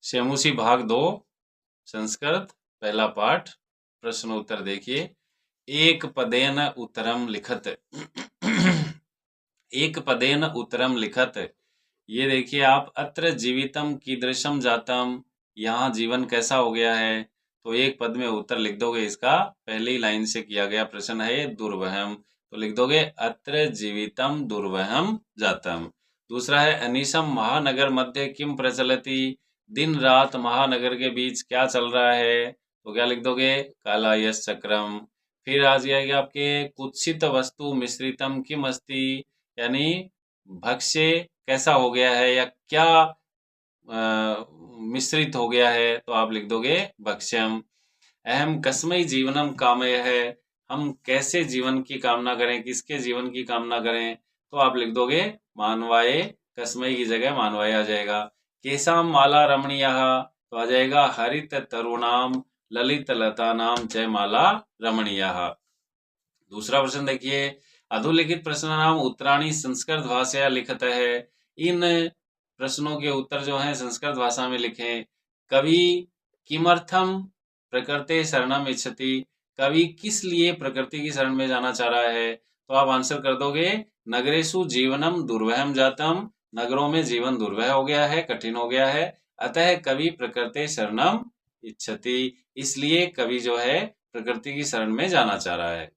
शेमुसी भाग 2 संस्कृत पहला पाठ प्रश्नोत्तर देखिए। एक पदेन उत्तरम लिखत एक पदेन उत्तरम लिखत। ये देखिए आप, अत्र जीवितम कीदृशम जातम, यहाँ जीवन कैसा हो गया है। तो एक पद में उत्तर लिख दोगे इसका। पहली लाइन से किया गया प्रश्न है दुर्वहम, तो लिख दोगे अत्र जीवितम दुर्वहम जातम। दूसरा है अनीशम महानगर मध्य किम प्रचलति, दिन रात महानगर के बीच क्या चल रहा है। तो क्या लिख दोगे, काला यश चक्रम। फिर आ जाएगा आपके कुत्सित वस्तु मिश्रितम किम अस्ति, यानी भक्ष्य कैसा हो गया है या क्या मिश्रित हो गया है। तो आप लिख दोगे भक्ष्यम। अहम कस्मई जीवनम कामय है, हम कैसे जीवन की कामना करें, किसके जीवन की कामना करें। तो आप लिख दोगे मानवाय, कस्मई की जगह मानवाय आ जाएगा। केशाम माला रमणीय, तो आ जाएगा हरित तरुणाम ललित लता नाम च माला रमणीय। दूसरा प्रश्न देखिए, अधोलिखित प्रश्न नाम उत्तराणी संस्कृत भाषा लिखत है। इन प्रश्नों के उत्तर जो हैं संस्कृत भाषा में लिखें। कवि किमर्थम प्रकृति शरणम इच्छति, कवि किस लिए प्रकृति की शरण में जाना चाह रहा है। तो आप आंसर कर दोगे नगरेशु जीवनम दुर्वहम जातम, नगरों में जीवन दुर्वह हो गया है, कठिन हो गया है। अतः कवि प्रकृति शरणम इच्छति, इसलिए कवि जो है प्रकृति की शरण में जाना चाह रहा है।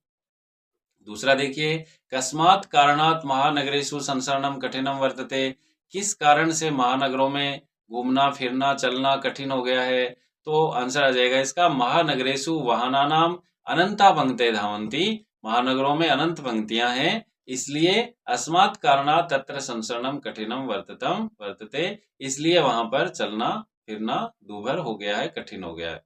दूसरा देखिए, कस्मात् कारणात् महानगरेषु संसरणम कठिनम वर्तते, किस कारण से महानगरों में घूमना फिरना चलना कठिन हो गया है। तो आंसर आ जाएगा इसका महानगरेषु वाहनानाम अनंता पंक्ते धावन्ति, महानगरों में अनंत पंक्तियां हैं, इसलिए अस्मात् कारणात् तत्र संसरणम कठिनम वर्तते, इसलिए वहां पर चलना फिरना दूभर हो गया है, कठिन हो गया है।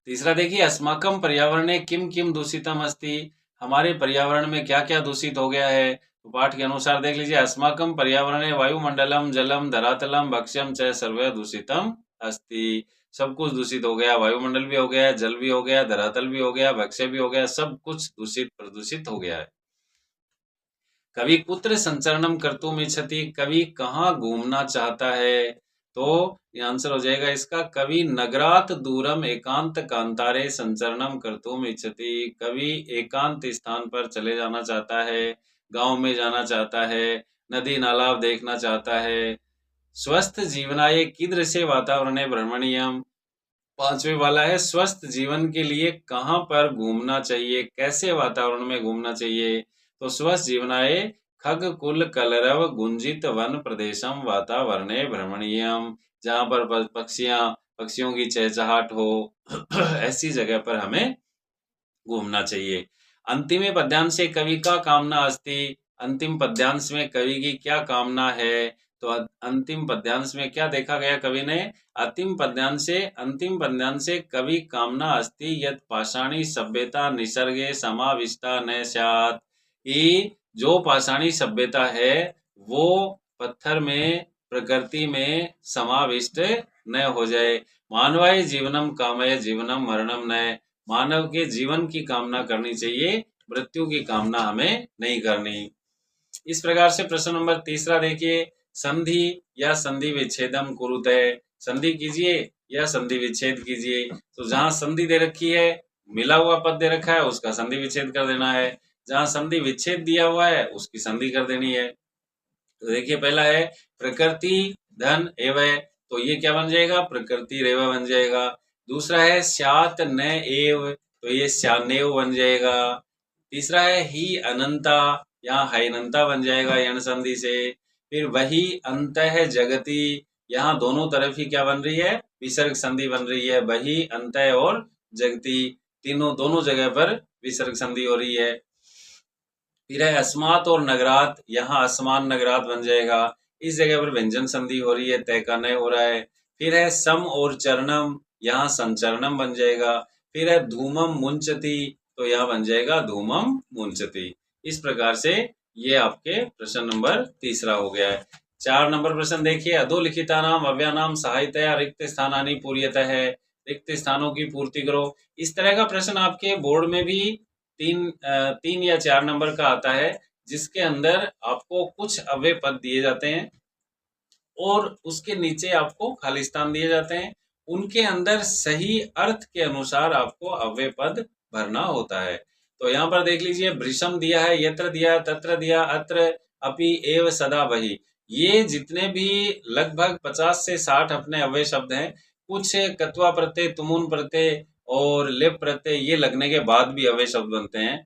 तीसरा देखिए, अस्माकम पर्यावरणे किम किम दूषितम अस्ति, हमारे पर्यावरण में क्या क्या दूषित हो गया है। तो पाठ के अनुसार देख लीजिए, अस्माकम पर्यावरणे वायुमंडलम जलम धरातलम भक्ष्यम च सर्व दूषितम अस्ति, सब कुछ दूषित हो गया, वायुमंडल भी हो गया, जल भी हो गया, धरातल भी हो गया, भक्ष्य भी हो गया, सब कुछ दूषित प्रदूषित हो गया है। कवि कुत्र संचरणम कर्तुम इच्छति, कवि कहाँ घूमना चाहता है। तो ये आंसर हो जाएगा इसका, कवि नगरात दूरम एकांत कांतारे संचरणम कर्तुम इच्छति, कवि एकांत स्थान पर चले जाना चाहता है, गांव में जाना चाहता है, नदी नाला देखना चाहता है। स्वस्थ जीवनाय कीदृशे वातावरणे भ्रमणीयम, पांचवे वाला है स्वस्थ जीवन के लिए कहाँ पर घूमना चाहिए, कैसे वातावरण में घूमना चाहिए। तो स्वस्थ जीवनाय खग कुल कलरव गुंजित वन प्रदेशम वातावरणे भ्रमणीयम, जहाँ पर पक्षियों की चहचहाट हो ऐसी जगह पर हमें घूमना चाहिए। अंतिम पद्यांश से कवि का कामना अस्ति, अंतिम पद्यांश में कवि की क्या कामना है। तो अंतिम पद्यांश में क्या देखा गया कवि ने, अंतिम पद्यांश से कवि कामना अस्ति यत् पाषाणी सभ्यता निसर्गे समाविष्टा न स्यात्, कि जो पाषाणी सभ्यता है वो पत्थर में प्रकृति में समाविष्ट न हो जाए। मानवाय जीवनम कामय जीवनम मरणम न, मानव के जीवन की कामना करनी चाहिए, मृत्यु की कामना हमें नहीं करनी। इस प्रकार से प्रश्न नंबर तीसरा देखिए, संधि या संधि विच्छेदम कुरुते, संधि कीजिए या संधि विच्छेद कीजिए। तो जहां संधि दे रखी है, मिला हुआ पद दे रखा है, उसका संधि विच्छेद कर देना है। जहां संधि विच्छेद दिया हुआ है उसकी संधि कर देनी है। तो देखिए पहला है प्रकृति धन एवं, तो ये क्या बन जाएगा, प्रकृति रेव बन जाएगा। दूसरा है स्यात न एव, तो ये स्यानेव बन जाएगा। तीसरा है ही अनंता, यहाँ हैनंता बन जाएगा यण संधि से। फिर वही अंत है जगती, यहाँ दोनों तरफ ही क्या बन रही है, विसर्ग संधि बन रही है, वही अंत और जगती, दोनों जगह पर विसर्ग संधि हो रही है। फिर है अस्मात और नगरात, यहाँ असमान नगरात बन जाएगा, इस जगह पर व्यंजन संधि हो रही है, तय का नय हो रहा है। फिर है सम और चरणम, यहाँ संचरणम बन जाएगा। फिर है धूमम मुंचती, तो यहाँ बन जाएगा धूमम मुंचती। इस प्रकार से ये आपके प्रश्न नंबर तीसरा हो गया है। 4 नंबर प्रश्न देखिए, अधोलिखिता नाम अव्यनाम सहायतया रिक्त स्थानानि पूर्यतः है, रिक्त स्थानों की पूर्ति करो। इस तरह का प्रश्न आपके बोर्ड में भी 3 या 4 नंबर का आता है, जिसके अंदर आपको कुछ अव्यय पद दिए जाते हैं और उसके नीचे आपको खाली स्थान दिए जाते हैं। उनके अंदर सही अर्थ के अनुसार आपको अव्यय पद भरना होता है। तो यहाँ पर देख लीजिए, भृशम दिया है, यत्र दिया, तत्र दिया, अत्र, अपि, एव, सदा, वही। ये जितने भी लगभग 50 से 60 अपने अव्यय शब्द हैं, कुछ कत्वा प्रत्यय, तुमुन प्रत्यय और लेप प्रत्यय ये लगने के बाद भी अव्यय शब्द बनते हैं।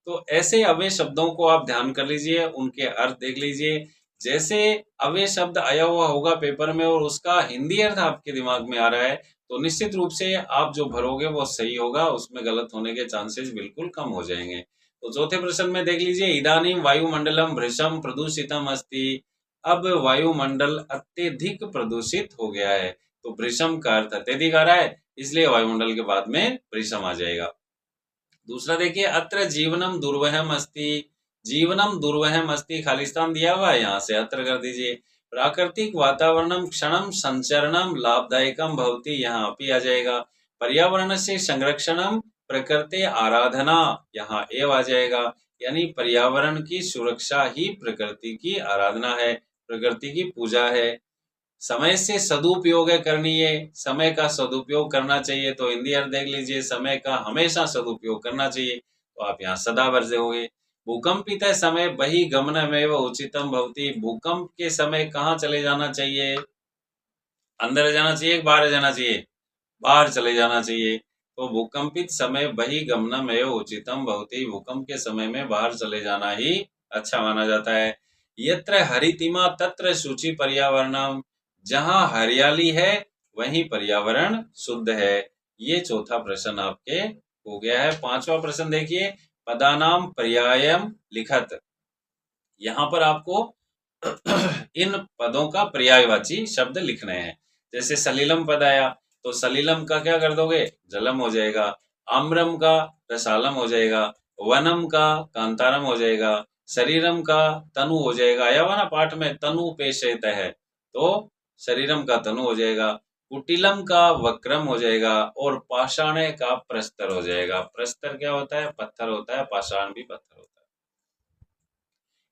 तो ऐसे अव्यय शब्दों को आप ध्यान कर लीजिए, उनके अर्थ देख लीजिए। जैसे अव्यय शब्द आया हुआ होगा पेपर में और उसका हिंदी अर्थ आपके दिमाग में आ रहा है, तो निश्चित रूप से आप जो भरोगे वो सही होगा, उसमें गलत होने के चांसेस बिल्कुल कम हो जाएंगे। तो चौथे प्रश्न में देख लीजिए, इदानीम वायुमंडलम भृशम प्रदूषितम अस्ति। अब वायुमंडल अत्यधिक प्रदूषित हो गया है, तो भृशम का अर्थ अत्यधिक आ रहा है, इसलिए वायुमंडल के बाद में भृशम आ जाएगा। दूसरा देखिए, अत्र जीवनम दुर्वहम अस्ति। जीवनम दुर्वहम अस्ति, खालिस्तान दिया हुआ है, यहाँ से अत्र कर दीजिए। प्राकृतिक वातावरणम क्षणम संचरणम लाभदायकम भवति, यहाँ भी आ जाएगा। पर्यावरण से संरक्षणम प्रकृति आराधना, यहाँ एव आ जाएगा। यानी पर्यावरण की सुरक्षा ही प्रकृति की आराधना है, प्रकृति की पूजा है। समय से सदुपयोग करनी है, समय का सदुपयोग करना चाहिए, तो हिंदी अर्थ देख लीजिए, समय का हमेशा सदुपयोग करना चाहिए, तो आप यहाँ सदा वर्ज्य होगे। भूकंपित समय बहि गमनमेव उचितम भवति। भूकंप के समय कहाँ चले जाना चाहिए? अंदर जाना चाहिए, बाहर जाना चाहिए? बाहर चले जाना चाहिए। तो भूकंपित समय बहि गमनमेव उचितम भवति। भूकंप के समय में बाहर चले जाना ही अच्छा माना जाता है। यत्र हरितिमा तत्र शुचि पर्यावरणम। जहाँ हरियाली है वहीं पर्यावरण शुद्ध है। ये चौथा प्रश्न आपके हो गया है। पांचवा प्रश्न देखिए, पदानाम पर्यायम लिखत। यहाँ पर आपको इन पदों का पर्यायवाची शब्द लिखने हैं। जैसे सलीलम पद आया, तो सलीलम का क्या कर दोगे? जलम हो जाएगा। आम्रम का रसालम हो जाएगा। वनम का कांतारम हो जाएगा। शरीरम का तनु हो जाएगा। आया हुआ ना पाठ में, तनु पेशेत है, तो शरीरम का तनु हो जाएगा। कुटिलम का वक्रम हो जाएगा और पाषाण का प्रस्तर हो जाएगा। प्रस्तर क्या होता है? पत्थर होता है, पाषाण भी पत्थर होता है।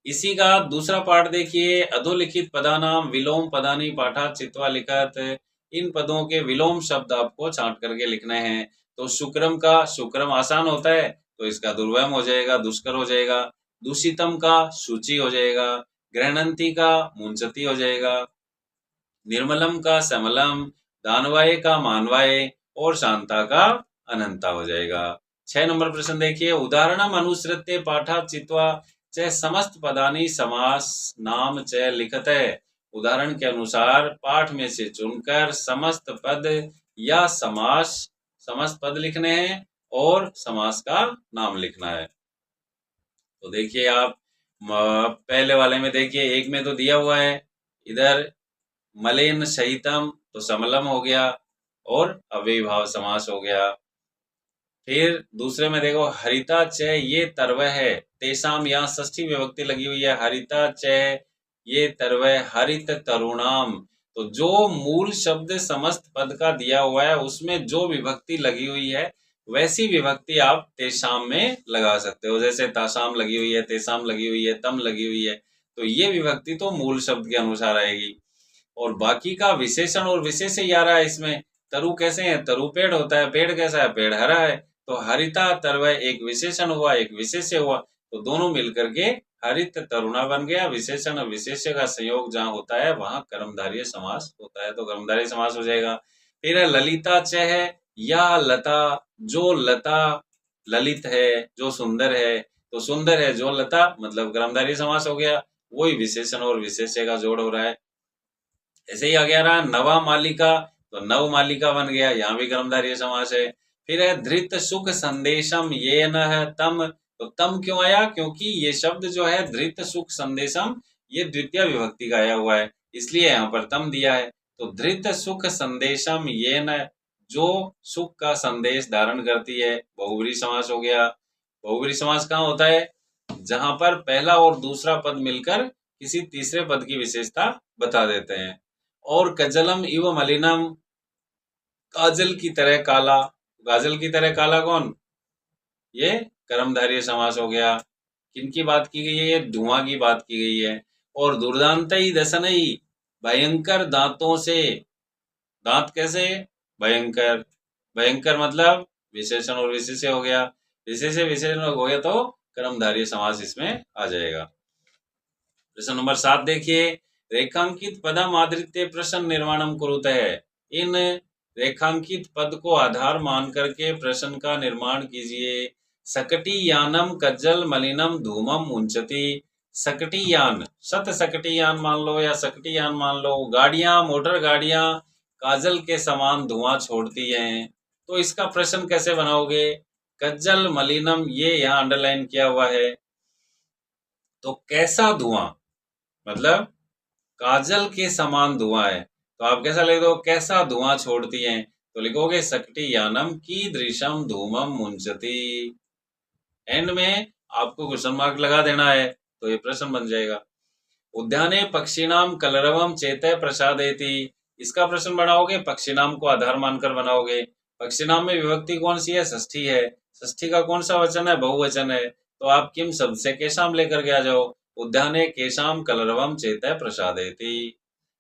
इसी का दूसरा पाठ देखिए, अधोलिखित पदानाम विलोम पदानी पाठा चित्वा लिखत। इन पदों के विलोम शब्द आपको छांट करके लिखने हैं। तो शुक्रम का, शुक्रम आसान होता है, तो इसका दुर्वम हो जाएगा, दुष्कर हो जाएगा। दूषितम का सूची हो जाएगा। गृहणंती का मुंचती हो जाएगा। निर्मलम का समलम। दानवाय का मानवाय और शांता का अनंता हो जाएगा। 6 नंबर प्रश्न देखिए, उदाहरणम अनुसृत्य पाठा चित्वा च समस्त पदानी समास नाम च लिखते। उदाहरण के अनुसार पाठ में से चुनकर समस्त पद या समास, समस्त पद लिखने हैं और समास का नाम लिखना है। तो देखिए आप पहले वाले में देखिए, एक में तो दिया हुआ है इधर मलिन सहितम, तो समलम हो गया और अव्ययीभाव समास हो गया। फिर दूसरे में देखो, हरिता च ये तरव है, तेसाम, यहाँ षष्ठी विभक्ति लगी हुई है। हरिता च ये तरव हरित तरुणाम। तो जो मूल शब्द समस्त पद का दिया हुआ है उसमें जो विभक्ति लगी हुई है वैसी विभक्ति आप तेसाम में लगा सकते हो। जैसे तासाम लगी हुई है, तेसाम लगी हुई है, तम लगी हुई है, तो ये विभक्ति तो मूल शब्द के अनुसार आएगी। और बाकी का विशेषण और विशेष ही आ रहा है इसमें। तरु कैसे है? तरु पेड़ होता है। पेड़ कैसा है? पेड़ हरा है। तो हरिता तरवय एक विशेषण हुआ, एक विशेष्य हुआ, तो दोनों मिलकर के हरित तरुणा बन गया। विशेषण और विशेष्य का संयोग जहाँ होता है वहां कर्मधारय समास होता है, तो कर्मधारय समास हो जाएगा। फिर है ललिता च है या लता, जो लता ललित है, जो सुंदर है, तो सुंदर है जो लता, मतलब कर्मधारय समास हो गया। वही विशेषण और विशेष्य का जोड़ हो रहा है। ऐसे ही आ गया रहा नवा मालिका, तो नव मालिका बन गया, यहाँ भी कर्मधारय समास है। फिर है धृत सुख संदेशम ये न है तम, तो तम क्यों आया? क्योंकि ये शब्द जो है धृत सुख संदेशम, ये द्वितीय विभक्ति का आया हुआ है, इसलिए यहाँ पर तम दिया है। तो धृत सुख संदेशम ये न, जो सुख का संदेश धारण करती है, बहुब्री समास हो गया। बहुब्री समास कहाँ होता है? जहां पर पहला और दूसरा पद मिलकर किसी तीसरे पद की विशेषता बता देते हैं। और कजलम इव मलिनम, काजल की तरह काला। काजल की तरह काला कौन? ये कर्मधारय समास हो गया। किनकी बात की गई है? धुआं की बात की गई है। और दुर्दांतई दशनई, भयंकर दांतों से। दांत कैसे? भयंकर। भयंकर मतलब विशेषण और विशेष्य हो गया। विशेष्य विशेषण हो गया तो कर्मधारय समास इसमें आ जाएगा। प्रश्न नंबर 7 देखिए, रेखांकित पदम आधृत्य प्रश्न निर्माणम कुरुतः। इन रेखांकित पद को आधार मान करके प्रश्न का निर्माण कीजिए। सकटी यानम कज्जल मलिनम धूमम मुंचति। सकटी यान, सत सकटी यान मान लो या सकटी यान मान लो, गाड़ियां, मोटर गाड़ियां काजल के समान धुआं छोड़ती हैं। तो इसका प्रश्न कैसे बनाओगे? कज्जल मलिनम, ये यहाँ अंडरलाइन किया हुआ है, तो कैसा धुआं, मतलब काजल के समान धुआं है, तो आप कैसा लिख दो? कैसा धुआं छोड़ती हैं, तो लिखोगे सकटी यानम कीदृशम धूमम मुंचति। एंड में आपको क्वेश्चन मार्क लगा देना है, तो ये प्रश्न बन जाएगा। उद्याने पक्षिणाम कलरवम चेतः प्रसादेति। इसका प्रश्न बनाओगे, पक्षिनाम को आधार मानकर बनाओगे। पक्षिनाम में विभक्ति कौन सी है? षष्ठी है। षष्ठी का कौन सा वचन है? बहुवचन है, तो आप किम शब्द से केशाम लेकर के आ जाओ। उद्याने केशाम कलरवम चेतः प्रसादेति।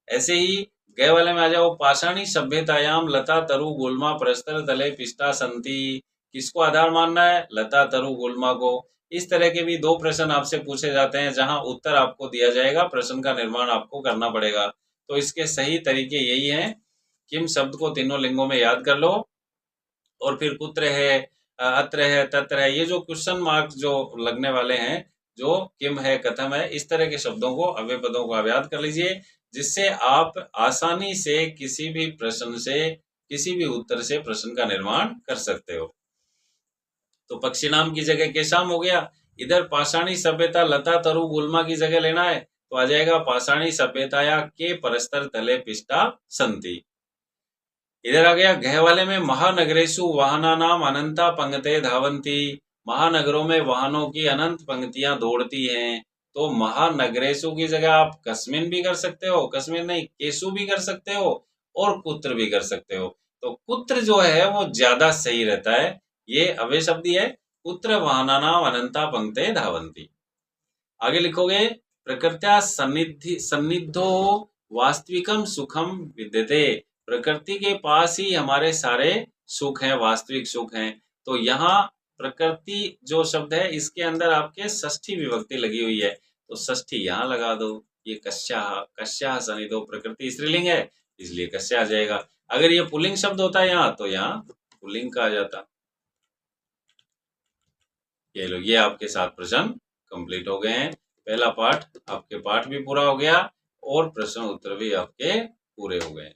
ऐसे ही गए वाले में आ जाओ, पाषाणी सभ्यतायाम लता तरु गुल्मा परस्तर तले पिष्टा संति। किसको आधार मानना है? लता तरु गुल्मा को। इस तरह के भी 2 प्रश्न आपसे पूछे जाते हैं, जहां उत्तर आपको दिया जाएगा, प्रश्न का निर्माण आपको करना पड़ेगा। तो इसके सही तरीके यही हैं, किम शब्द को तीनों लिंगों में याद कर लो, और फिर कुत्र है, अत्र है, तत्र है, ये जो क्वेश्चन मार्क जो लगने वाले हैं, जो किम है, कथम है, इस तरह के शब्दों को, अव्यय पदों को आप याद कर लीजिए, जिससे आप आसानी से किसी भी प्रश्न से, किसी भी उत्तर से प्रश्न का निर्माण कर सकते हो। तो पक्षी नाम की जगह केशाम हो गया। इधर पाषाणी सभ्यता लता तरु गुल्मा की जगह लेना है, तो आ जाएगा पाषाणी सभ्यताया के परस्तर तले पिष्टा संति। इधर आ गया गह वाले में, महानगरेशु वाहनानाम अनंता पंक्ते धावंती। महानगरों में वाहनों की अनंत पंक्तियां दौड़ती हैं। तो महानगरेशु की जगह आप कस्मिन भी कर सकते हो, कस्मिन नहीं केशु भी कर सकते हो, और कुत्र भी कर सकते हो। तो कुत्र जो है वो ज्यादा सही रहता है, ये अव्यय शब्द है। कुत्र वाहनानाम अनंता पंक्ते धावंती। आगे लिखोगे, प्रकृत्या सन्निधो वास्तविकम सुखम विद्यते। प्रकृति के पास ही हमारे सारे सुख हैं, वास्तविक सुख हैं। तो यहाँ प्रकृति जो शब्द है, इसके अंदर आपके षष्ठी विभक्ति लगी हुई है, तो षष्ठी यहाँ लगा दो। ये कस्याः, कस्याः सन्निधो, प्रकृति स्त्रीलिंग है, इसलिए कस्य आ जाएगा। अगर ये पुल्लिंग शब्द होता है यहाँ, तो यहाँ पुल्लिंग का आ जाता। ये लो, ये आपके 7 प्रश्न कंप्लीट हो गए हैं। पहला पार्ट, आपके पाठ भी पूरा हो गया और प्रश्न उत्तर भी आपके पूरे हो गए।